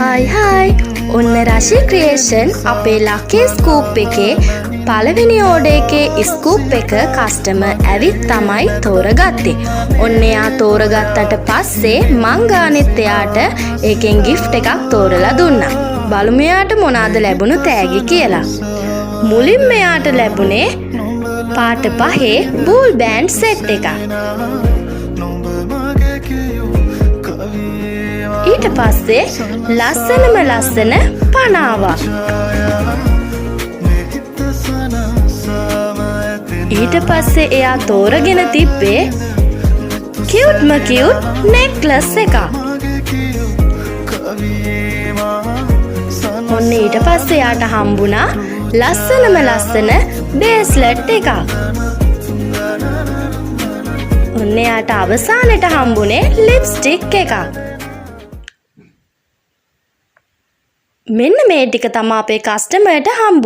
Hi. ඔන්න රශි creation අපේ ලකේ scoop එකේ පළවෙනි ඕඩර් එකේ ස්කූප් එක කස්ටමර් ඇවිත් තමයි තෝරගත්තේ. ඔන්න එයා තෝරගත්තට පස්සේ මං ගානෙත් එයාට ඒකෙන් ගිෆ්ට් එකක් තෝරලා දුන්නා. බලමු එයාට මොනවාද ලැබුණු තෑගි කියලා. මුලින්ම එයාට ලැබුණේ පාට පහේ බූල් බෑන්ඩ් සෙට් එකක්. ඊට පස්සේ ලස්සන පනාවක්. ඊට පස්සේ එයා තෝරගෙන තිබ්බේ කියුට්ම නෙක්ලස් එකක්. ඔන්න ඊට පස්සේ එයාට හම්බුණා ලස්සන බේස්ලට් එකක්. ඔන්න එයාට අවසානට හම්බුනේ ලිප්ස්ටික් එකක්. මෙන්න මේ ටික තමයි අපේ කස්ටමර්ට හම්බුනේ.